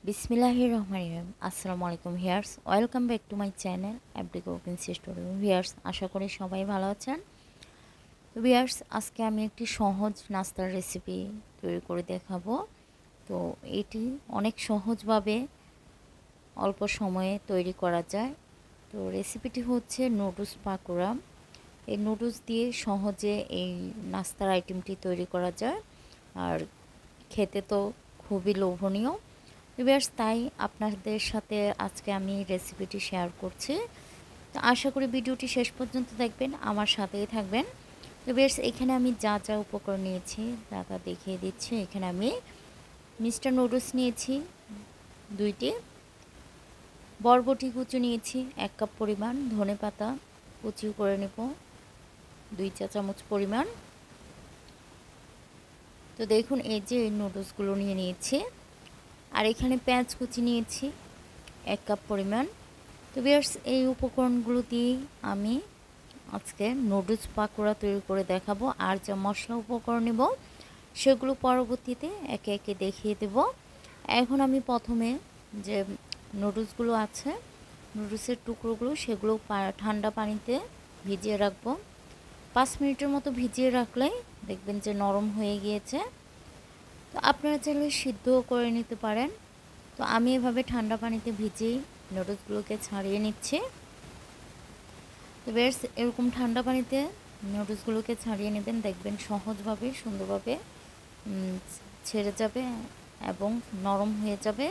বিসমিল্লাহির রহমানির রহিম। আসসালামু আলাইকুম viewers, welcome back to my channel every cooking story. Viewers, আশা করি সবাই ভালো আছেন। তো ভিউয়ার্স, আজকে আমি একটি সহজ নাস্তার রেসিপি তৈরি করে দেখাবো। তো এটি অনেক সহজভাবে অল্প সময়ে তৈরি করা যায়। তো রেসিপিটি হচ্ছে নুডলস পাকোড়া। এই নুডলস দিয়ে সহজে এই নাস্তার আইটেমটি তৈরি করা যায়, আর খেতে তো খুবই লোভনীয়। ভিউয়ার্স, তাই আপনাদের সাথে আজকে আমি রেসিপিটি শেয়ার করছি। তো আশা করি ভিডিওটি শেষ পর্যন্ত দেখবেন, আমার সাথেই থাকবেন। তো ভিউয়ার্স, এখানে আমি যা যা উপকরণ নিয়েছি তা দেখিয়ে দিচ্ছি। এখানে আমি মিস্টার নুডলস নিয়েছি 2টি, বরবটি কুচি নিয়েছি 1 কাপ পরিমাণ, ধনেপাতা কুচি করে নেব 2 চা চামচ পরিমাণ। তো দেখুন, এই যে নুডলসগুলো নিয়ে নিয়েছি। আর এখানে পেঁয়াজ কুচি নিয়েছি 1 কাপ পরিমাণ। তো ভিউয়ার্স, এই উপকরণগুলো দিয়ে আমি আজকে নুডলস পাকোড়া তৈরি করে দেখাবো। আর যা মশলা উপকরণ নেব সেগুলো পরবর্তীতে একে একে দেখিয়ে দেব। এখন আমি প্রথমে যে নুডলসগুলো আছে, নুডলসের টুকরোগুলো, সেগুলো ঠান্ডা পানিতে ভিজিয়ে রাখবো। 5 মিনিটের মতো ভিজিয়ে রাখলেই দেখবেন যে নরম হয়ে গিয়েছে। তো আপনারা চাইলে সিদ্ধও করে নিতে পারেন। তো আমি এভাবে ঠান্ডা পানিতে ভিজিয়ে নুডলসগুলোকে ছাড়িয়ে নিচ্ছি। তো বেশ এরকম ঠান্ডা পানিতে নুডলসগুলোকে ছাড়িয়ে নেবেন, দেখবেন সহজভাবে সুন্দরভাবে ছেড়ে যাবে এবং নরম হয়ে যাবে।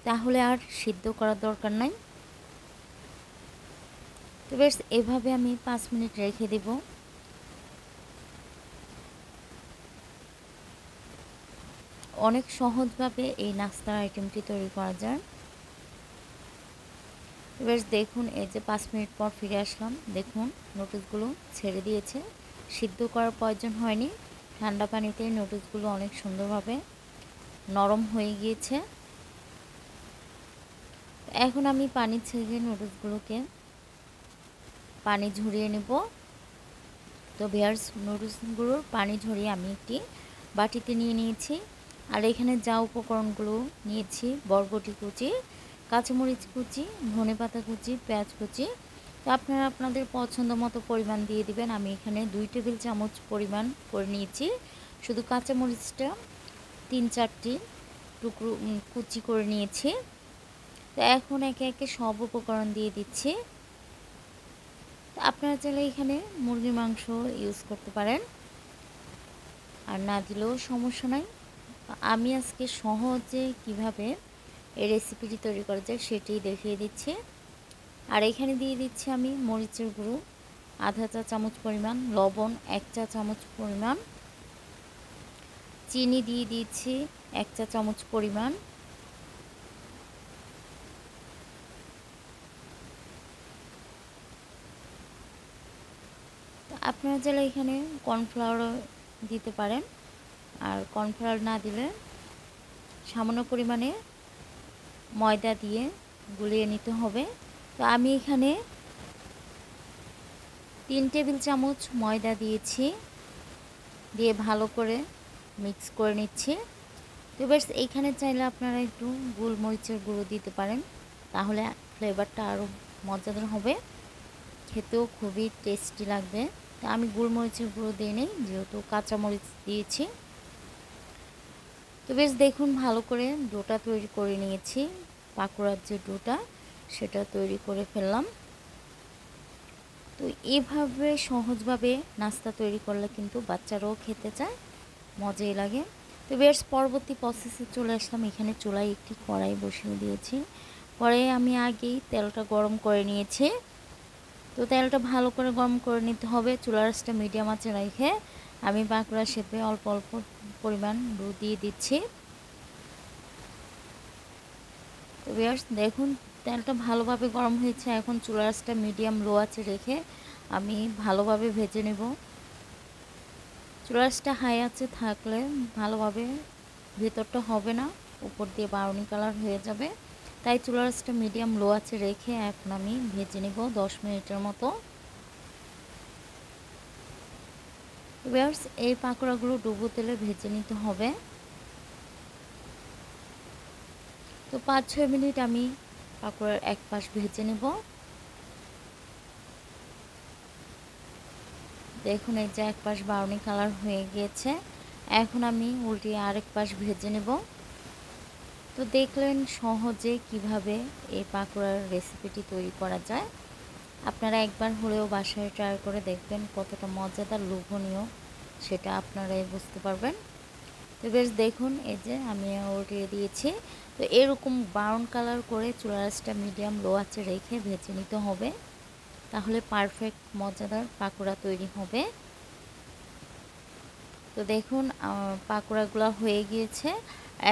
তাহলে আর সিদ্ধ করার দরকার নাই। তো বেশ এভাবে আমি 5 মিনিট রেখে দেব। অনেক সহজভাবে এই নাস্তার আইটেমটি তৈরি করা যায়। বেশ দেখুন, এই যে 5 মিনিট পর ফিরে আসলাম। দেখুন নুডলসগুলো ছেড়ে দিয়েছে, সিদ্ধ করার প্রয়োজন হয়নি। ঠান্ডা পানিতে নুডলসগুলো অনেক সুন্দরভাবে নরম হয়ে গিয়েছে। এখন আমি পানি ছেঁকে নুডলসগুলোকে পানি ঝরিয়ে নেব। তো ভিউয়ার্স, নুডলসগুলোর পানি ঝরিয়ে আমি একটি বাটিতে নিয়ে নিয়েছি। আর এখানে যা উপকরণগুলো নিয়েছি, বরবটি কুচি, কাঁচামরিচ কুচি, ধনেপাতা কুচি, পেঁয়াজ কুচি, তো আপনারা আপনাদের পছন্দ মতো পরিমাণ দিয়ে দিবেন। আমি এখানে 2 টেবিল চামচ পরিমাণ করে নিয়েছি। শুধু কাঁচামরিচটা 3-4টি টুকরো কুচি করে নিয়েছি। তো এখন একে একে সব উপকরণ দিয়ে দিচ্ছি। আপনারা চাইলে এখানে মুরগির মাংস ইউজ করতে পারেন, আর না দিলেও সমস্যা নাই। আমি আজকে সহজে কিভাবে এই রেসিপিটি তৈরি করা যায় সেটি দেখিয়ে দিচ্ছি। আর এখানে দিয়ে দিচ্ছি আমি মরিচের গুঁড়ো আধা চা চামচ পরিমাণ, লবণ 1 চা চামচ পরিমাণ, চিনি দিয়ে দিচ্ছি 1 চা চামচ পরিমাণ। আপনারা চাইলে এখানে কর্নফ্লাওয়ারও দিতে পারেন, আর কর্নফ্লাওয়ার না দিলে সামান্য পরিমাণে ময়দা দিয়ে গুলিয়ে নিতে হবে। তো আমি এখানে 3 টেবিল চামচ ময়দা দিয়েছি, দিয়ে ভালো করে মিক্স করে নিচ্ছি। তো এবার এইখানে চাইলে আপনারা একটু গোলমরিচের গুঁড়ো দিতে পারেন, তাহলে ফ্লেভারটা আরও মজাদার হবে, খেতেও খুবই টেস্টি লাগবে। তো আমি গোলমরিচের গুঁড়ো দিয়ে নিই, যেহেতু কাঁচামরিচ দিয়েছি। তো বেশ দেখুন, ভালো করে ডোটা তৈরি করে নিয়েছি। পাকোড়ার যে ডোটা সেটা তৈরি করে ফেললাম। তো এইভাবে সহজভাবে নাস্তা তৈরি করলে কিন্তু বাচ্চারাও খেতে চায়, মজাই লাগে। তো বেশ পরবর্তী প্রসেসে চলে আসলাম। এখানে চুলায় একটি কড়াই বসিয়ে দিয়েছি। কড়াইয়ে আমি আগেই তেলটা গরম করে নিয়েছি। তো তেলটা ভালো করে গরম করে নিতে হবে। চুলার আঁচটা মিডিয়াম আঁচে রেখে আমি পাকোড়া শেপে অল্প অল্প পরিমাণ দুধ দিয়ে দিচ্ছি। তো ভিউয়ার্স দেখুন, তেলটা ভালোভাবে গরম হয়েছে। এখন চুলার আঁচটা মিডিয়াম লো আঁচে রেখে আমি ভালোভাবে ভেজে নেব। চুলার আঁচটা হাই আঁচে থাকলে ভালোভাবে ভেতরটা হবে না, উপর দিয়ে ব্রাউনি কালার হয়ে যাবে। তাই চুলার আঁচটা মিডিয়াম লো আঁচে রেখে এখন আমি ভেজে নেব 10 মিনিটের মতো। ভিউয়ার্স, এই পাকোড়াগুলো ডুবো তেলে ভেজে নিতে হবে। তো 5-6 মিনিট আমি পাকোড়ার এক পাশ ভেজে নেব। দেখুন এই যে এক পাশ ব্রাউনি কালার হয়ে গিয়েছে। এখন আমি উল্টিয়ে আরেক পাশ ভেজে নেব। তো দেখলেন সহজে কিভাবে এই পাকোড়ার রেসিপিটি তৈরি করা যায়। আপনারা একবার হলেও বাসায় ট্রাই করে দেখবেন কতটা মজাদার, লোভনীয় সেটা আপনারাই বুঝতে পারবেন। তো বেশ দেখুন এই যে আমি উল্টিয়ে দিয়েছি। তো এরকম ব্রাউন কালার করে চুলার আঁচটা মিডিয়াম লো আঁচে রেখে ভেজে নিতে হবে, তাহলে পারফেক্ট মজাদার পাকোড়া তৈরি হবে। তো দেখুন পাকোড়াগুলো হয়ে গিয়েছে।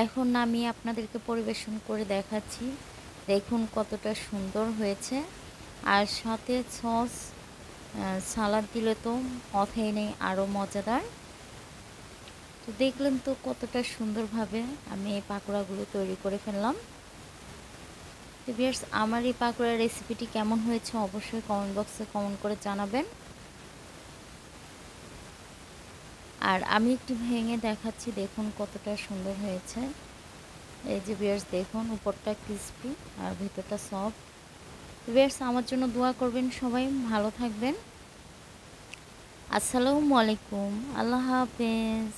এখন আমি আপনাদেরকে পরিবেশন করে দেখাচ্ছি। দেখুন কতটা সুন্দর হয়েছে, আর সাথে সস সালাদ দিলে তো কথাই নেই, আরও মজাদার। তো দেখলেন তো কতটা সুন্দরভাবে আমি এই পাকোড়াগুলো তৈরি করে ফেললাম। তো ভিউয়ার্স, আমার এই পাকোড়ার রেসিপিটি কেমন হয়েছে অবশ্যই কমেন্ট বক্সে কমেন্ট করে জানাবেন। আর আমি একটু ভেঙে দেখাচ্ছি, দেখুন কতটা সুন্দর হয়েছে। এই যে ভিউয়ার্স দেখুন উপরটা ক্রিস্পি আর ভিতরটা সফট। ভিউয়ার্স, আমার জন্য দোয়া করবেন, সবাই ভালো থাকবেন। আসসালামু আলাইকুম, আল্লাহ হাফেজ।